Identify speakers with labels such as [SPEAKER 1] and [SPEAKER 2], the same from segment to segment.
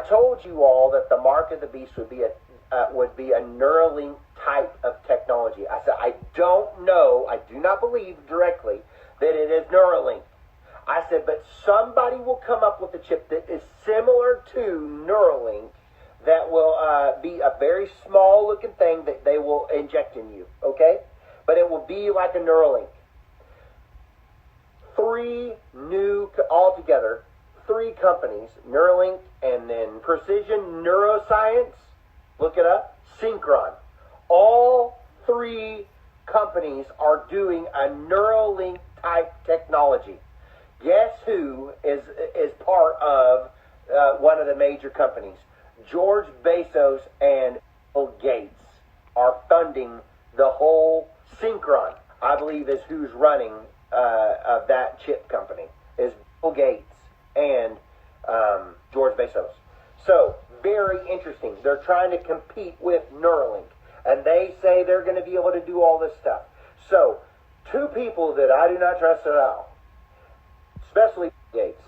[SPEAKER 1] told you all that the mark of the beast would be a Neuralink type of technology. I said, I don't know, I do not believe directly that it is Neuralink. I said, but somebody will come up with a chip that is similar to Neuralink that will be a very small looking thing that they will inject in you, okay? But it will be like a Neuralink. Altogether, 3 companies, Neuralink and then Precision Neuroscience, look it up, Synchron. All 3 companies are doing a Neuralink type technology. Guess who is part of one of the major companies? George Bezos and Bill Gates are funding the whole Synchron, I believe, is who's running of that chip company, is Bill Gates and George Bezos. So, very interesting. They're trying to compete with Neuralink, and they say they're going to be able to do all this stuff. So, 2 people that I do not trust at all, especially Bill Gates,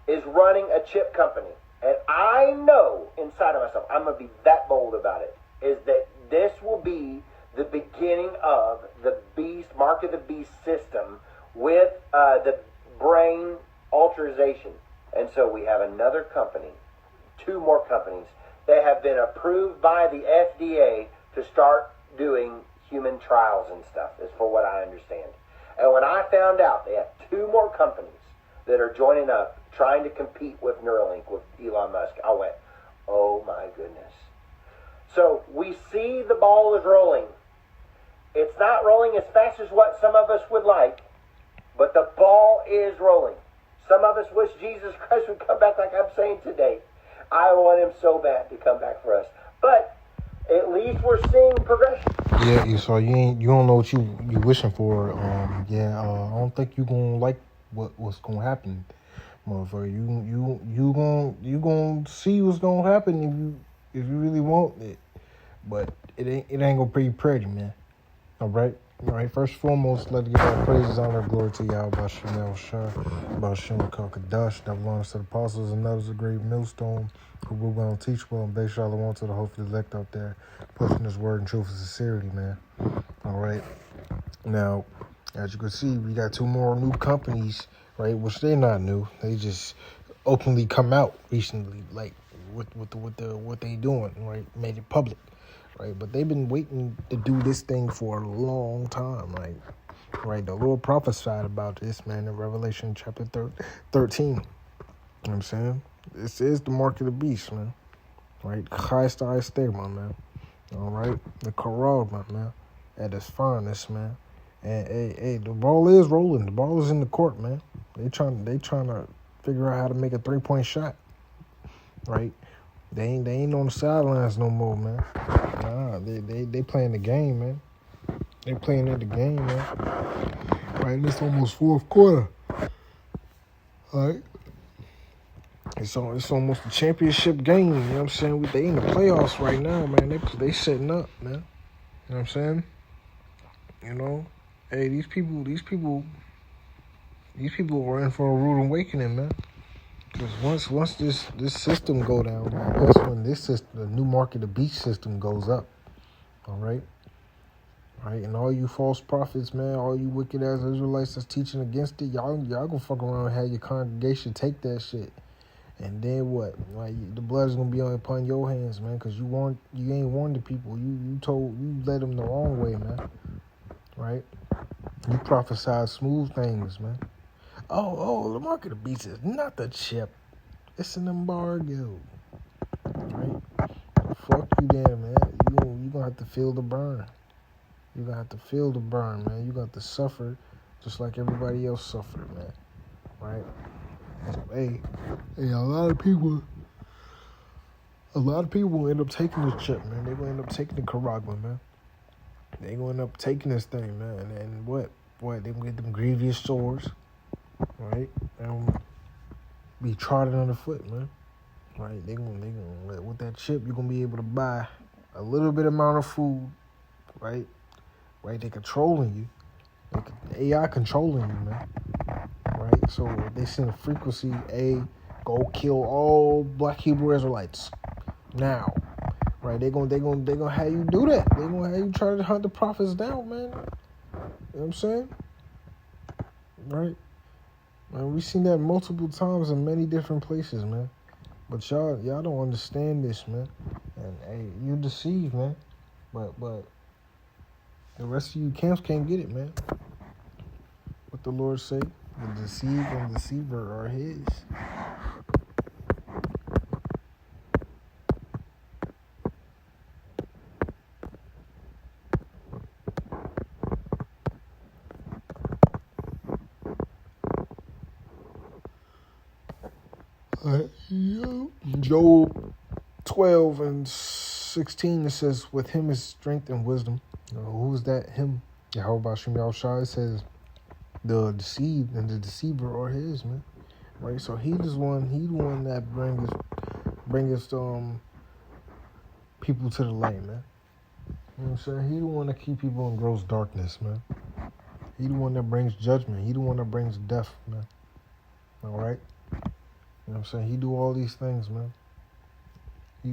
[SPEAKER 1] is running a chip company. And I know inside of myself, I'm going to be that bold about it, is that this will be the beginning of the beast, mark of the beast system with the brain alteration. And so we have another company, 2 more companies that have been approved by the FDA to start doing human trials and stuff, is for what I understand. And when I found out they have 2 more companies that are joining up, trying to compete with Neuralink, with Elon Musk, I went, oh my goodness. So we see the ball is rolling. It's not rolling as fast as what some of us would like, but the ball is rolling. Some of us wish Jesus Christ would come back, like I'm saying today. I want him so bad to come back for us. But at least we're seeing progression.
[SPEAKER 2] Yeah, so you don't know what you wishing for. I don't think you gonna like what's gonna happen, motherfucker. You gonna see what's gonna happen if you really want it, but it ain't gonna be pretty, man. All right. First and foremost, let's give all praises, honor, glory to Yahweh, Bashem, Shah, Bashem, Kakadash, that belongs to the apostles, and that was a great millstone who we're going to teach well, and they shall want to the hopefully elect out there, pushing this word in truth and sincerity, man. All right. Now, as you can see, we got 2 more new companies, right, which they're not new. They just openly come out recently, like, with what they doing, right, made it public. Right, but they've been waiting to do this thing for a long time, right? The Lord prophesied about this, man, in Revelation chapter 13. You know what I'm saying? This is the mark of the beast, man. Right? Christ stigma, man. All right? The corral, man. At its finest, man. And hey, the ball is rolling. The ball is in the court, man. They trying to figure out how to make a 3-point shot. Right? They ain't on the sidelines no more, man. Nah, they playing the game, man. They playing at the game, man. Right, it's almost 4th quarter. All right. It's almost a championship game, you know what I'm saying? They in the playoffs right now, man. They setting up, man. You know what I'm saying? You know? Hey, these people are in for a rude awakening, man. Because once this system go down, man, that's when the new mark of the beast system goes up. All right? Right? And all you false prophets, man, all you wicked ass Israelites that's teaching against it, y'all gonna fuck around and have your congregation take that shit. And then what? Like, the blood is gonna be upon your hands, man, because you ain't warned the people. You led them the wrong way, man. Right? You prophesied smooth things, man. Oh, the mark of the beast is not the chip. It's an embargo. Right? Fuck you then, man. You gonna have to feel the burn. You're gonna have to feel the burn, man. You're gonna have to suffer just like everybody else suffered, man. Right? So, hey, a lot of people will end up taking this chip, man. They're gonna end up taking the Caragua, man. They're gonna end up taking this thing, man. And what? Boy, they're gonna get them grievous sores, right? They're gonna be trodden underfoot, man. Right? They gonna with that chip, you're gonna be able to buy a little bit amount of food, right? Right? They're controlling you. AI controlling you, man. Right? So they send a frequency A go kill all black Hebrew Israelites now. Right? They're gonna have you do that. They're gonna have you try to hunt the prophets down, man. You know what I'm saying? Right? Man, we've seen that multiple times in many different places, man. But y'all don't understand this, man. And hey, you're deceived, man. But the rest of you camps can't get it, man. What the Lord say? The deceived and deceiver are his. Job 12 and 16, it says, with him is strength and wisdom. Who is that? Him. Yahweh Shem Yahushua says, the deceived and the deceiver are his, man. Right? So he the one that brings people to the light, man. You know what I'm saying? He the one that keep people in gross darkness, man. He the one that brings judgment. He the one that brings death, man. All right? You know what I'm saying? He do all these things, man.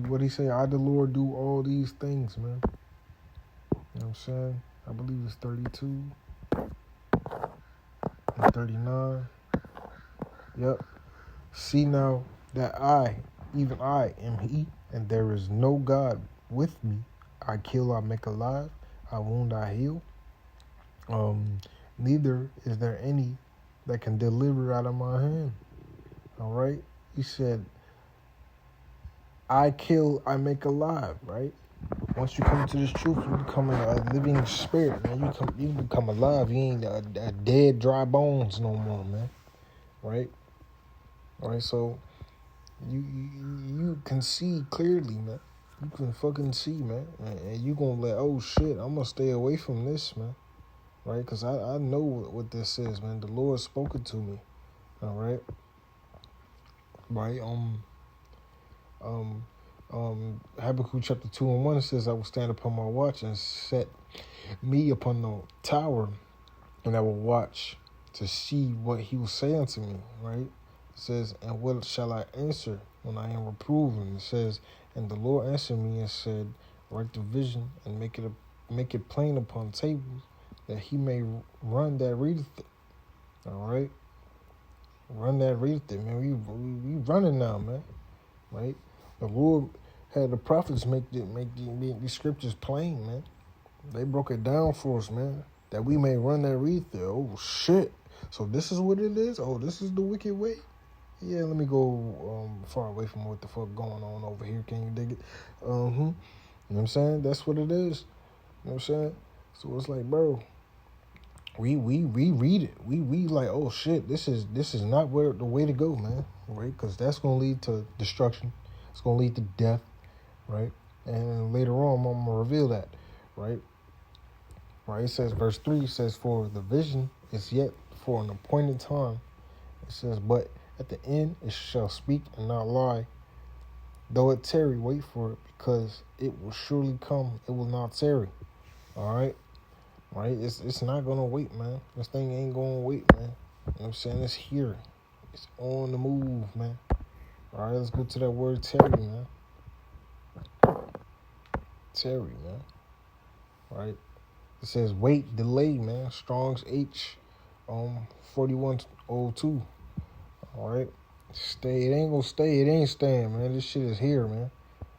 [SPEAKER 2] What he say? I, the Lord, do all these things, man. You know what I'm saying? I believe it's 32 and 39. Yep. See now that I, even I, am he, and there is no God with me. I kill, I make alive. I wound, I heal. Neither is there any that can deliver out of my hand. All right? He said, I kill, I make alive, right? Once you come to this truth, you become a living spirit, man. You become alive. You ain't a dead, dry bones no more, man. Right? All right, so you can see clearly, man. You can fucking see, man. And you gonna let, oh shit, I'm gonna stay away from this, man. Right? Because I know what this is, man. The Lord spoken to me. All right? Right? Habakkuk chapter 2 and 1 says, I will stand upon my watch and set me upon the tower, and I will watch to see what he will say unto me, right? It says, and what shall I answer when I am reproved? And it says, and the Lord answered me and said, write the vision and make it plain upon tables, that he may run that readeth it. All right? Run that readeth it, man. We running now, man. Right? The Lord had the prophets make these scriptures plain, man. They broke it down for us, man, that we may run that read there. Oh shit! So this is what it is. Oh, this is the wicked way. Yeah, let me go far away from what the fuck going on over here. Can you dig it? You know what I'm saying? That's what it is. You know what I'm saying? So it's like, bro, we read it. We like, oh shit, this is not the way to go, man. Right? Because that's gonna lead to destruction. It's gonna lead to death, right? And later on, I'm gonna reveal that, right? Right? It says, verse 3 says, for the vision is yet for an appointed time. It says, but at the end it shall speak and not lie. Though it tarry, wait for it, because it will surely come. It will not tarry. All right? Right? It's not gonna wait, man. This thing ain't gonna wait, man. You know what I'm saying? It's here. It's on the move, man. All right, let's go to that word tarry, man. Tarry, man. Right? It says wait, delay, man. Strong's H 4102. All right? Stay. It ain't gonna stay. It ain't staying, man. This shit is here, man.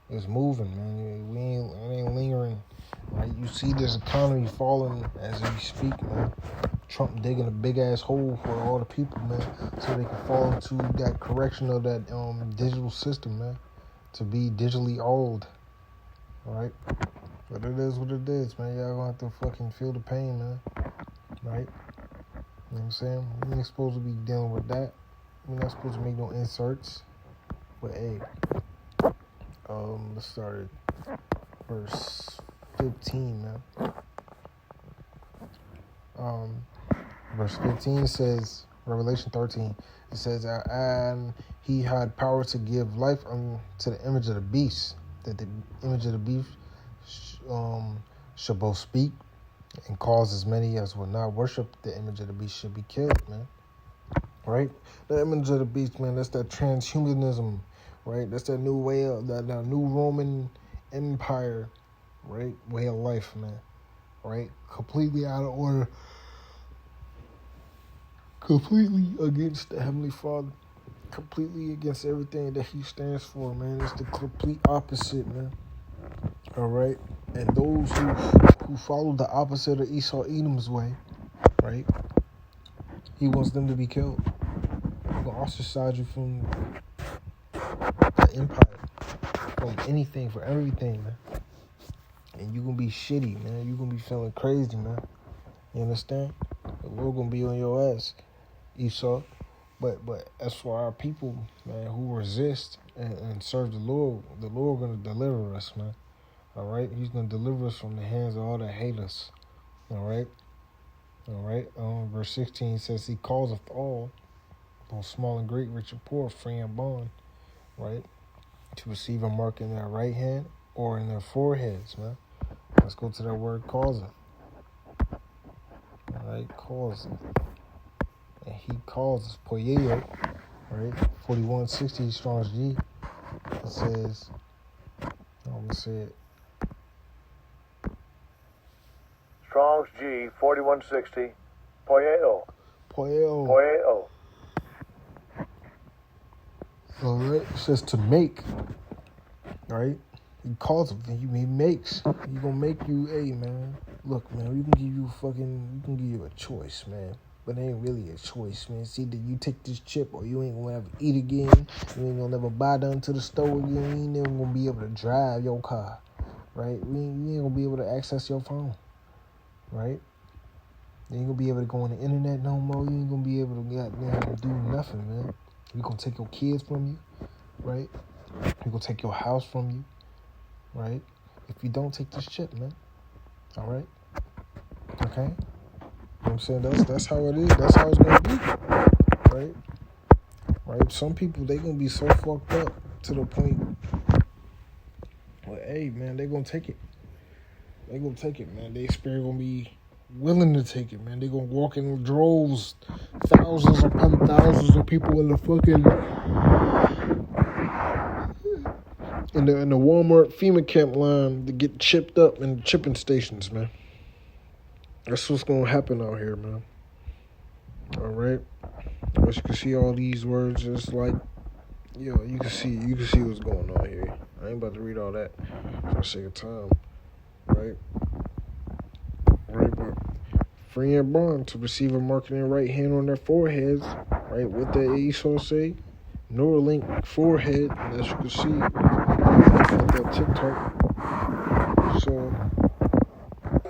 [SPEAKER 2] It's moving, man. It ain't lingering. Right? You see this economy falling as we speak, man. Trump digging a big ass hole for all the people, man, so they can fall into that correction of that digital system, man, to be digitally old. All right? But it is what it is, man. Y'all gonna have to fucking feel the pain, man. Right? You know what I'm saying? We ain't supposed to be dealing with that. We're not supposed to make no inserts. But hey, let's start at verse 15, man. Verse 15 says, Revelation 13, it says, and he had power to give life unto the image of the beast, that the image of the beast should both speak and cause as many as will not worship the image of the beast should be killed, man. right? The image of the beast, man. That's that transhumanism, right? That's that new way of that new Roman Empire, right? Way of life, man. Right? Completely out of order. Completely against the Heavenly Father. Completely against everything that He stands for, man. It's the complete opposite, man. All right? And those who follow the opposite of Esau Edom's way, right? He wants them to be killed. He's going to ostracize you from the empire, from anything, for everything, man. And you're going to be shitty, man. You're going to be feeling crazy, man. You understand? The Lord going to be on your ass, Esau. But as for our people, man, who resist and serve the Lord going to deliver us, man. All right? He's going to deliver us from the hands of all that hate us. All right? All right? Verse 16 says, He causeth all, both small and great, rich and poor, free and bond, right? To receive a mark in their right hand or in their foreheads, man. Let's go to that word causeth. All right? Causeth. And He causes, poieo, right? 4160 Strong's G. It says, I'm going to say it.
[SPEAKER 3] Strong's G, 4160, poieo.
[SPEAKER 2] Poieo.
[SPEAKER 3] Poieo.
[SPEAKER 2] All right? It says to make, right? He calls it, He makes. He gonna make you, hey, man. Look, man, we can give you a choice, man. But it ain't really a choice, man. It's either you take this chip or you ain't gonna ever eat again. You ain't gonna never buy down to the store again. You ain't never gonna be able to drive your car, right? You ain't gonna be able to access your phone, right? You ain't gonna be able to go on the internet no more. You ain't gonna be able to do nothing, man. We gonna take your kids from you, right? We gonna take your house from you, right? If you don't take this chip, man. All right? Okay? You know what I'm saying? That's how it is. That's how it's gonna be. Right? Right? Some people, they gonna be so fucked up to the point where, hey, man, they gonna take it. They gonna take it, man. Their spirit gonna be willing to take it, man. They gonna walk in droves, thousands upon thousands of people in the fucking in the Walmart FEMA camp line to get chipped up in the chipping stations, man. That's what's gonna happen out here, man. All right. As you can see, all these words, it's like, you can see what's going on here. I ain't about to read all that for the sake of time, right? Right, but free and bond to receive a mark in their right hand on their foreheads, right? What that Esau say? Neuralink forehead, as you can see, that TikTok. So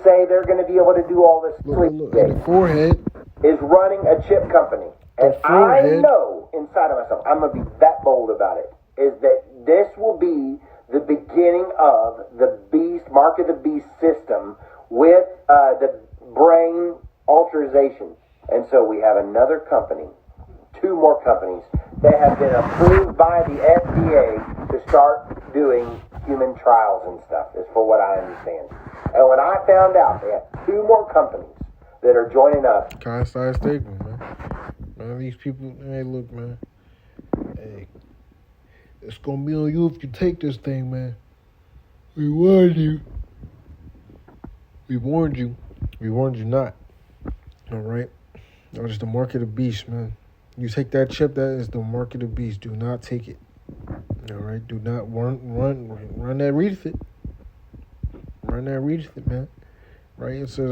[SPEAKER 1] say they're going to be able to do all this
[SPEAKER 2] look, and the forehead
[SPEAKER 1] is running a chip company. And I know inside of myself, I'm going to be that bold about it, is that this will be the beginning of the beast, Mark of the Beast system with the brain alteration. And so we have another company, two more companies that have been approved by the FDA to start doing human trials and stuff, is for what I understand. And when I found out they have two more companies that are joining up.
[SPEAKER 2] Kind of side statement, man. Man, these people, hey, look, man. Hey, it's going to be on you if you take this thing, man. We warned you. We warned you. We warned you not. All right? That was the mark of the beast, man. You take that chip, that is the mark of the beast. Do not take it. All right? Do not run that read it. Run that read it, man. Right? It says,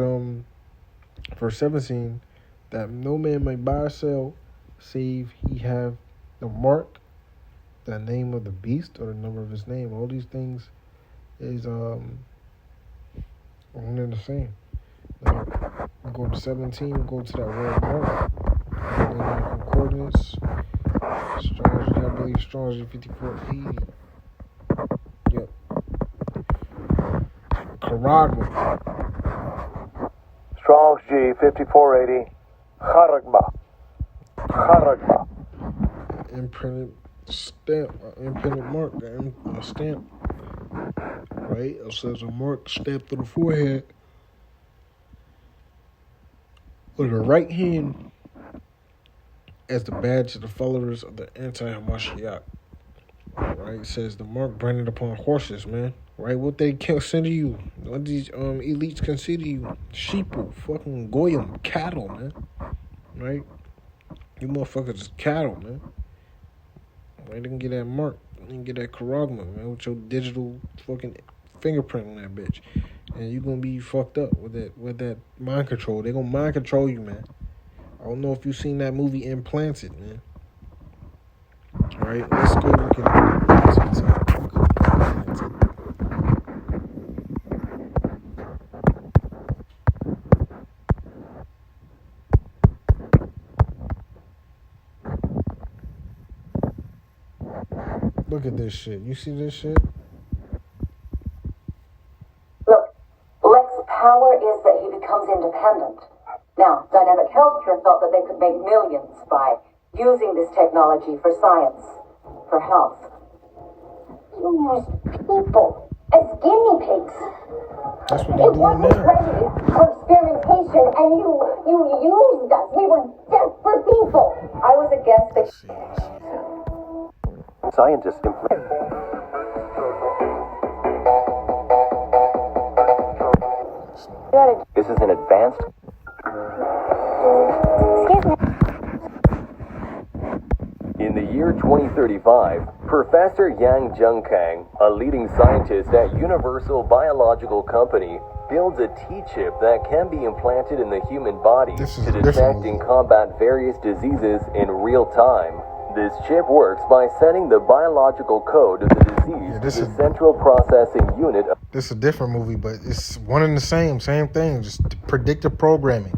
[SPEAKER 2] verse 17, that no man may buy or sell, save he have the mark, the name of the beast, or the number of his name. All these things is one and the same. Now, we go to 17, we go to that word mark. And then concordance, Strong's, I believe Strong's 5480. Yep. Karagma.
[SPEAKER 3] Strong's G, 5480, Charagma. Charagma.
[SPEAKER 2] Imprinted stamp, imprinted mark, a stamp. Right? It says a mark stamped on the forehead. With the right hand as the badge of the followers of the anti-Hamashiach. Right? It says the mark branded upon horses, man. Right? What they consider you? What these elites consider you? Sheeple, fucking goyim, cattle, man. Right? You motherfuckers is cattle, man. Right? They can get that mark. They can get that charagma, man, with your digital fucking fingerprint on that bitch. And you gonna be fucked up with that mind control. They gonna mind control you, man. I don't know if you seen that movie Implanted, man. All right, let's go look at it. Look at this shit. You see this shit?
[SPEAKER 4] Look, Lex's power is that he becomes independent. Now, Dynamic Healthcare thought that they could make millions by using this technology for science, for health.
[SPEAKER 5] You used people as guinea pigs.
[SPEAKER 2] That's what they're doing
[SPEAKER 5] It wasn't
[SPEAKER 2] now.
[SPEAKER 5] ready for experimentation, and you used us. We were desperate people.
[SPEAKER 4] I was against the...
[SPEAKER 3] Scientists This is an advanced.
[SPEAKER 5] Excuse me.
[SPEAKER 6] In the year 2035, Professor Yang Zhengkang, a leading scientist at Universal Biological Company, builds a T-chip that can be implanted in the human body
[SPEAKER 2] This is
[SPEAKER 6] to
[SPEAKER 2] a different
[SPEAKER 6] detect
[SPEAKER 2] movie.
[SPEAKER 6] and combat various diseases in real time. This chip works by sending the biological code of the disease
[SPEAKER 2] this
[SPEAKER 6] to the
[SPEAKER 2] is-
[SPEAKER 6] central processing unit of
[SPEAKER 2] This is a different movie, but it's one and the same thing. Just predictive programming.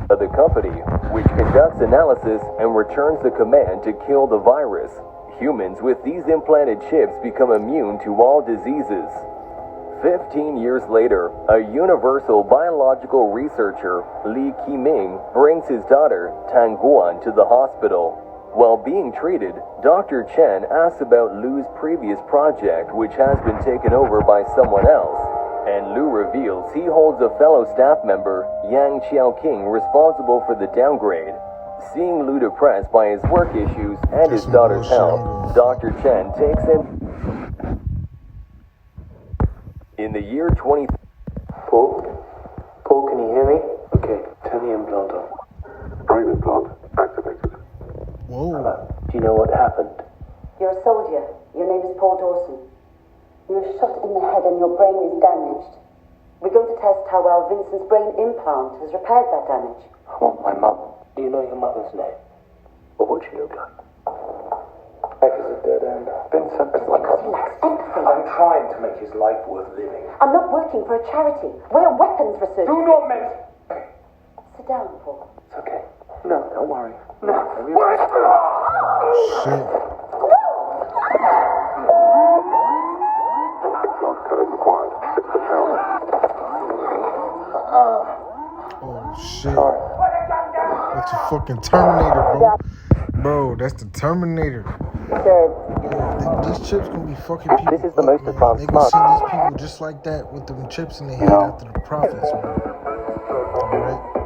[SPEAKER 6] the company, which conducts analysis and returns the command to kill the virus. Humans with these implanted chips become immune to all diseases. 15 years later, a Universal biological researcher, Li Qiming, brings his daughter, Tang Guan, to the hospital. While being treated, Dr. Chen asks about Lu's previous project, which has been taken over by someone else. And Lu reveals he holds a fellow staff member, Yang Qiaoqing, responsible for the downgrade. Seeing Lu depressed by his work issues and his
[SPEAKER 2] That's
[SPEAKER 6] daughter's
[SPEAKER 2] bullshit.
[SPEAKER 6] health, Dr. Chen takes him. In the year 20...
[SPEAKER 3] Paul, can you hear me? Okay, turn the implant on. Brain implant activated.
[SPEAKER 2] Whoa.
[SPEAKER 3] Do you know what happened?
[SPEAKER 4] You're a soldier. Your name is Paul Dawson. You were shot in the head and your brain is damaged. We're going to test how well Vincent's brain implant has repaired that damage.
[SPEAKER 3] I want my mum. Do you know your mother's name? Or what she looked like? Life is a dead end. Vincent is like
[SPEAKER 4] Because he lacks empathy.
[SPEAKER 1] I'm trying to make his life worth living.
[SPEAKER 4] I'm not working for a charity. We're weapons researchers.
[SPEAKER 1] Do not mention.
[SPEAKER 4] Sit down, Paul.
[SPEAKER 3] It's okay. No, don't worry. No.
[SPEAKER 2] Shit. Oh shit. That's a fucking Terminator, bro. Bro, that's the Terminator. These chips gonna be fucking people.
[SPEAKER 3] This is the most
[SPEAKER 2] man.
[SPEAKER 3] advanced
[SPEAKER 2] They gonna
[SPEAKER 3] smart.
[SPEAKER 2] send these people just like that with them chips in their head after the profits, man. Alright?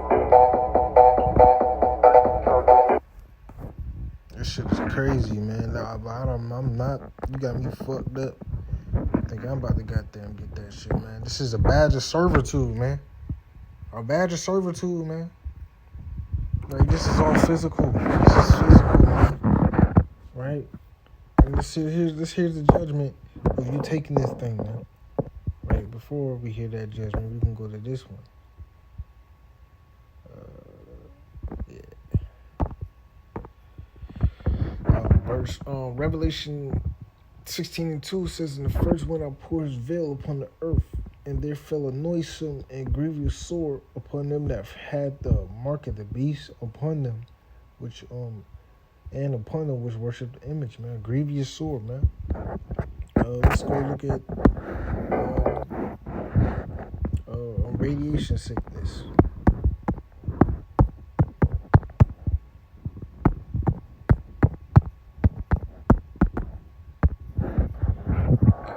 [SPEAKER 2] This shit is crazy, man. Nah, but I'm not. You got me fucked up. I think I'm about to goddamn get that shit, man. This is a badge of servitude, man. A badge of servitude, man. Like, this is all physical. This is physical, man. Right? And here's the judgment of you taking this thing, man. Right? Before we hear that judgment, we can go to this one. Revelation 16:2 says, "In the first one I pour his veil upon the earth, and there fell a noisome and grievous sword upon them that had the mark of the beast upon them, which and upon them which worship the image." Man, grievous sword, man. Let's go look at radiation sickness.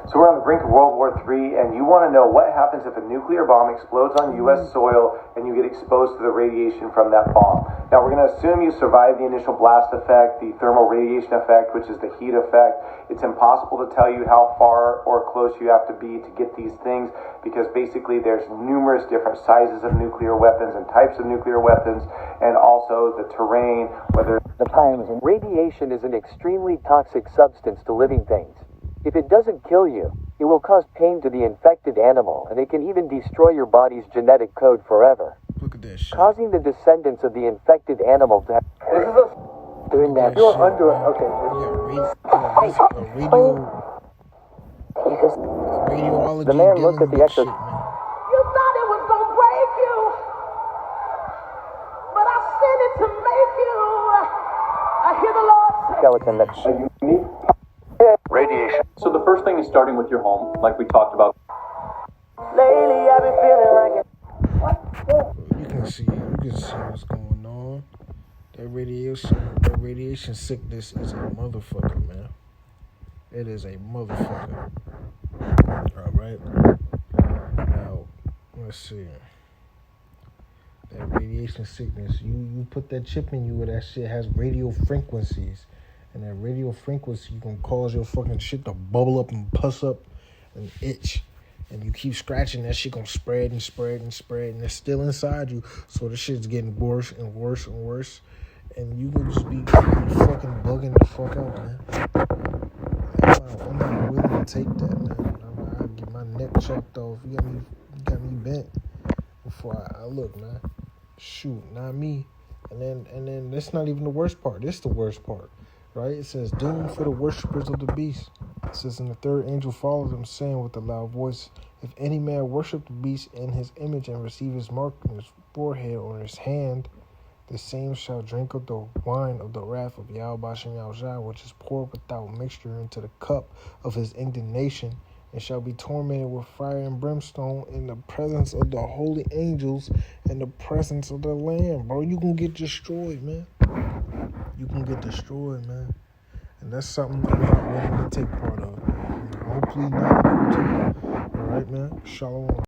[SPEAKER 3] So
[SPEAKER 7] So we're on the brink of World War III, and you want to know what happens if a nuclear bomb explodes on U.S. soil and you get exposed to the radiation from that bomb. Now, we're going to assume you survive the initial blast effect, the thermal radiation effect, which is the heat effect. It's impossible to tell you how far or close you have to be to get these things, because basically there's numerous different sizes of nuclear weapons and types of nuclear weapons, and also the terrain, whether
[SPEAKER 6] The times. Radiation is an extremely toxic substance to living things. If it doesn't kill you, it will cause pain to the infected animal, and it can even destroy your body's genetic code forever,
[SPEAKER 2] Look at that shit.
[SPEAKER 6] causing the descendants of the infected animal to have...
[SPEAKER 7] this is a
[SPEAKER 6] Doing that.
[SPEAKER 2] You're under
[SPEAKER 6] it. Okay.
[SPEAKER 2] radiology.
[SPEAKER 6] The man
[SPEAKER 2] dealing
[SPEAKER 6] looked at the
[SPEAKER 2] with
[SPEAKER 6] exo-
[SPEAKER 2] shit, man.
[SPEAKER 8] You thought it was gonna break you, but I sent it to make you. I hear the Lord say.
[SPEAKER 6] skeleton that...
[SPEAKER 7] radiation.
[SPEAKER 9] So the first thing is starting with your home, like we talked about.
[SPEAKER 6] Lately, I've been feeling like it.
[SPEAKER 2] You can see what's going on. That radiation sickness is a motherfucker, man. It is a motherfucker. All right. Now, let's see. That radiation sickness, you put that chip in you where that shit has radio frequencies. And that radio frequency can cause your fucking shit to bubble up and pus up and itch. And you keep scratching, that shit gonna spread and spread and spread. And it's still inside you. So the shit's getting worse and worse and worse. And you can just be fucking bugging the fuck out, man. I'm not willing to take that, man. I'll get my neck chopped off. You got me bent before I look, man. Shoot, not me. And then that's not even the worst part. This is the worst part. Right? It says, doom for the worshippers of the beast. It says, and the third angel followed them, saying with a loud voice, if any man worship the beast in his image and receive his mark on his forehead or in his hand, the same shall drink of the wine of the wrath of Yahweh Shem Yahushua, which is poured without mixture into the cup of his indignation, and shall be tormented with fire and brimstone in the presence of the holy angels and the presence of the Lamb. Bro, you can get destroyed, man. You can get destroyed, man. And that's something I'm not willing to take part of. Hopefully not. All right, man. Shalom.